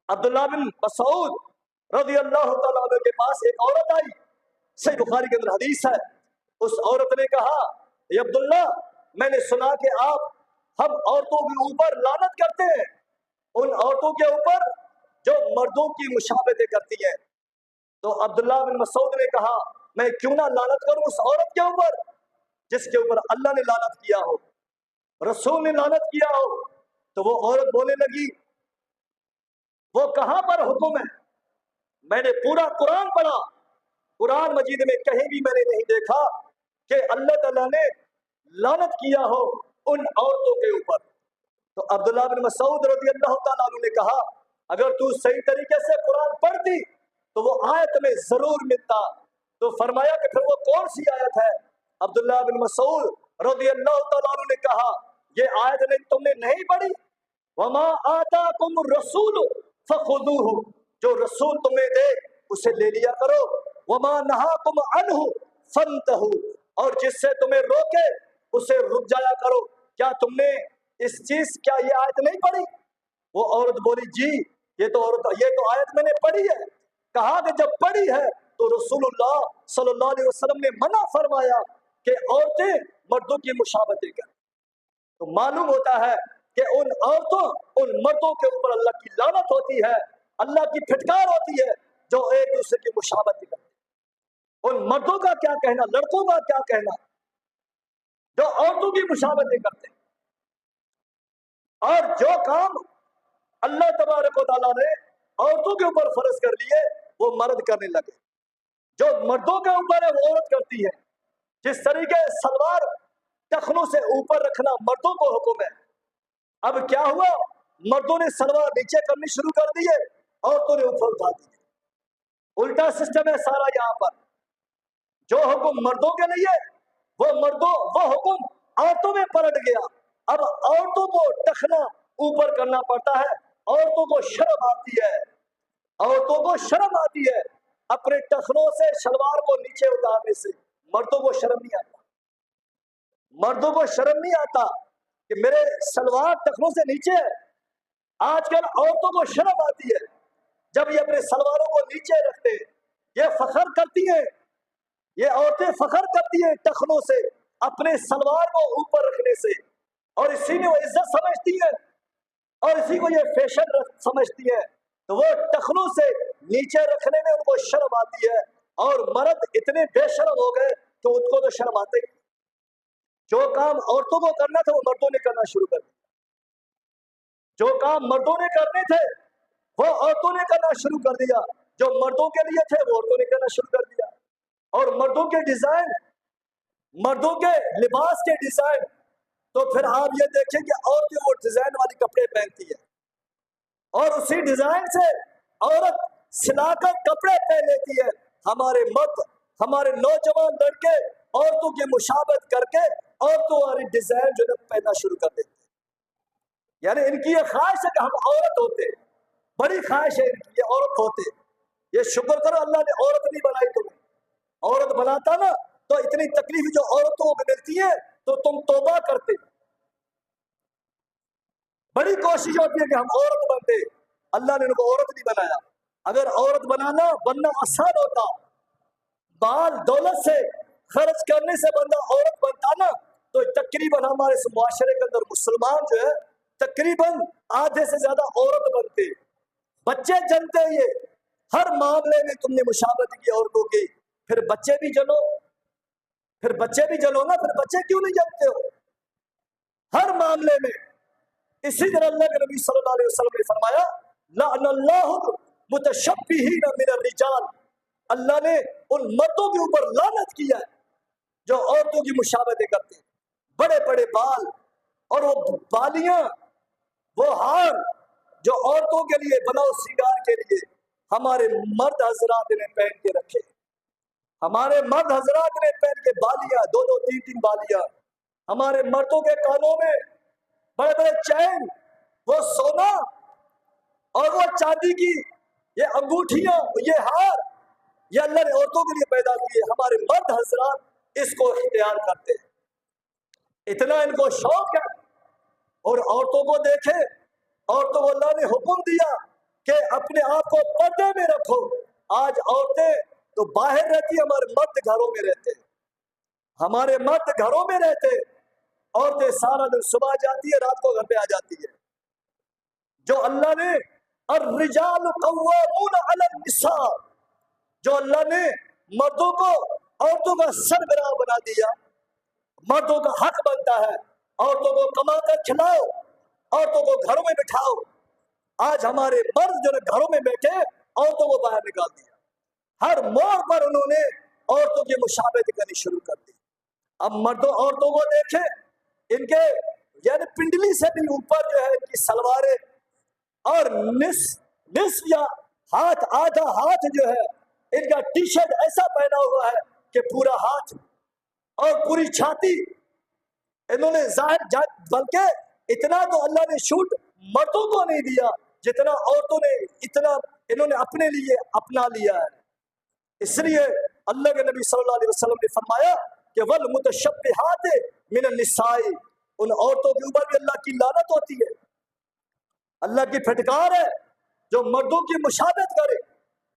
अब्दुल्लाह बिन मसऊद रज़ी अल्लाह तआला अन्हु के पास एक औरत आई। सही बुखारी के अंदर हदीस है। उस औरत ने कहा, ये अब्दुल्ला, मैंने सुना कि आप हम औरतों के ऊपर लानत करते हैं, उन औरतों के ऊपर जो मर्दों की मुशाबहतें करती हैं। तो अब्दुल्लाह बिन मसऊद ने कहा, मैं क्यों ना लानत करूं उस औरत के ऊपर जिसके ऊपर अल्लाह ने लानत किया हो, रसूल ने लानत किया हो। तो वो औरत बोलने लगी, वो कहां पर हुक्म है? मैंने पूरा कुरान पढ़ा, कुरान मजीद में कहीं भी मैंने नहीं देखा कि अल्लाह ताला ने लानत किया हो उन औरतों के ऊपर। तो अब्दुल्लाह बिन मसऊद रज़ी अल्लाह तआला अन्हु ने कहा, अगर तू सही तरीके से कुरान पढ़ती तो वो आयत में जरूर मिलता। तो फरमाया कि फिर वो कौन सी आयत है? अब्दुल्लाह बिन मसऊद रज़ी अल्लाह तआला अन्हु ने कहा, ये आयत ने तुमने नहीं पढ़ी, वमा आताकुम रसूल फखुदूहु, जो रसूल तुम्हें दे उसे ले लिया करो, वमा नहाकुम अन्हु फंतहु, और जिससे तुम्हें रोके उसे रुक जाया करो। क्या तुमने इस चीज, क्या ये आयत नहीं पढ़ी? वो औरत बोली, जी ये तो आयत मैंने पढ़ी है। कहा कि जब पढ़ी है तो रसूलुल्लाह सल्लल्लाहु अलैहि वसल्लम ने मना फरमाया कि औरतें मर्दों की मुशाबहतें करें। तो मालूम होता है कि उन औरतों, उन मर्दों के ऊपर अल्लाह की लानत होती है, अल्लाह की फिटकार होती है जो एक दूसरे की मुशाबहत करते हैं। उन मर्दों का क्या कहना, लड़कों का क्या कहना जो औरतों की मुशाबहतें करते हैं। और जो काम अल्लाह तबारक व तआला ने औरतों के ऊपर फर्ज कर लिए वो मर्द करने लगे। जो मर्दों के ऊपर है वो औरत करती है। जिस तरीके सलवार टखनों से ऊपर रखना मर्दों को हुक्म है, अब क्या हुआ, मर्दों ने सलवार नीचे करनी शुरू कर दी है, औरतों ने ऊपर उठा दी। उल्टा सिस्टम है सारा। यहाँ पर जो हुक्म मर्दों के लिए वो हुक्म औरतों में पलट गया। अब औरतों को टखना ऊपर करना पड़ता है। औरतों को शर्म आती है, औरतों को शर्म आती है अपने टखनों से शलवार को नीचे उतारने से। मर्दों को शर्म नहीं आता, मर्दों को शर्म नहीं आता कि मेरे सलवार टखनों से नीचे है। आजकल औरतों को शर्म आती है जब ये अपने सलवारों को नीचे रखते हैं। ये फखर करती है, ये औरतें फखर करती है टखनों से, अपने सलवार को ऊपर रखने से, और इसी में वो इज्जत समझती है और इसी को ये फैशन समझती है। तो वो टखनों से नीचे रखने में उनको शर्म आती है। और मर्द इतने बेशर्म हो गए तो उनको तो शर्म आते ही। जो काम औरतों को करना था वो मर्दों ने करना शुरू कर दिया। जो काम मर्दों ने करने थे वो औरतों ने करना शुरू कर दिया। जो मर्दों के लिए थे वो औरतों ने करना शुरू कर दिया। और मर्दों के डिजाइन, मर्दों के लिबास के डिजाइन, तो फिर आप ये देखें कि औरतें वो डिजाइन वाले कपड़े पहनती है और उसी डिजाइन से औरत सिलाकर कपड़े पहन लेती है। हमारे मर्द, हमारे नौजवान लड़के औरतों की मुशाबहत करके औरतों वाली डिजाइन जो है पहनना शुरू कर देते हैं। यानी इनकी ये ख्वाहिश है कि हम औरत होते, बड़ी ख्वाहिश है इनकी, ये औरत होते। ये शुक्र करो अल्लाह ने औरत नहीं बनाई तुम्हें। औरत बनाता ना तो इतनी तकलीफ जो औरतों को मिलती है तो तुम तौबा करते। बड़ी कोशिश होती है कि हम औरत बनते, अल्लाह ने उनको औरत नहीं बनाया। अगर औरत बनना आसान होता, बाल दौलत से खर्च करने से बंदा औरत बनता ना, तो तकरीबन हमारे इस मुआशरे के अंदर मुसलमान जो है तकरीबन आधे से ज्यादा औरत बनते। बच्चे जनते ये हर मामले में तुमने मुशाबहत की औरतों की, फिर बच्चे भी जलो, फिर बच्चे भी जलो ना, फिर बच्चे क्यों नहीं जनते हो हर मामले में। इसी तरह अल्लाह के नबी सल्लल्लाहु अलैहि वसल्लम ने फरमाया, लअनल्लाहु मुतशब्बिहीन मिनर रिजाल, अल्लाह ने उन मर्दों के ऊपर लानत किया है जो औरतों की मुशाबहतें करते हैं। बड़े बड़े बाल और वो बालियां, वो हार जो औरतों के लिए बनाओ श्रृंगार के लिए, हमारे मर्द हजरात ने पहन के रखे। हमारे मर्द हजरात ने पहन के बालियां, दो दो तीन तीन बालियां। हमारे मर्दों के कानों में बड़े बड़े चैन, वो सोना और वो चांदी की ये अंगूठियां, ये हार, ये अल्लाह ने औरतों के लिए पैदा किए। हमारे मर्द हजरात इसको इख्तियार करते हैं, इतना इनको शौक है। और औरतों को देखे, औरतों को अल्लाह ने हुक्म दिया कि अपने आप को पर्दे में रखो। आज औरतें तो बाहर रहती है, हमारे मर्द घरों में रहते हैं, हमारे मर्द घरों में रहते हैं, औरतें सारा दिन सुबह जाती है, रात को घर पे आ जाती है। जो अल्लाह ने अर्रिजाल कव्वामून अलल निसा, जो अल्लाह ने मर्दों को औरतों का सरबराह बना दिया, मर्दों का हक बनता है औरतों को कमा कर खिलाओ, औरतों को घरों में बिठाओ। आज हमारे मर्द जो घरों में बैठे औरतों को बाहर निकाल दिया। हर मोड़ पर उन्होंने औरतों की मुशाबहत करनी शुरू कर दी। अब मर्दों औरतों को देखें, इनके यानी पिंडली से भी ऊपर जो है इनकी सलवारें, और निस्फ या हाथ, आधा हाथ जो है इनका टी शर्ट ऐसा पहना हुआ है कि पूरा हाथ और पूरी छाती इन्होंने जाहिर, बल्कि इतना तो अल्लाह ने छूट मर्दों को नहीं दिया जितना औरतों ने इतना इन्होंने अपने लिए अपना लिया है। इसलिए अल्लाह के नबी सल्लल्लाहु अलैहि वसल्लम ने फरमाया कि वल मुतशब्बिहात मिनन निसाई, उन औरतों के ऊपर भी अल्लाह की लानत होती है, अल्लाह की फटकार है जो मर्दों की मुशाबहत करे।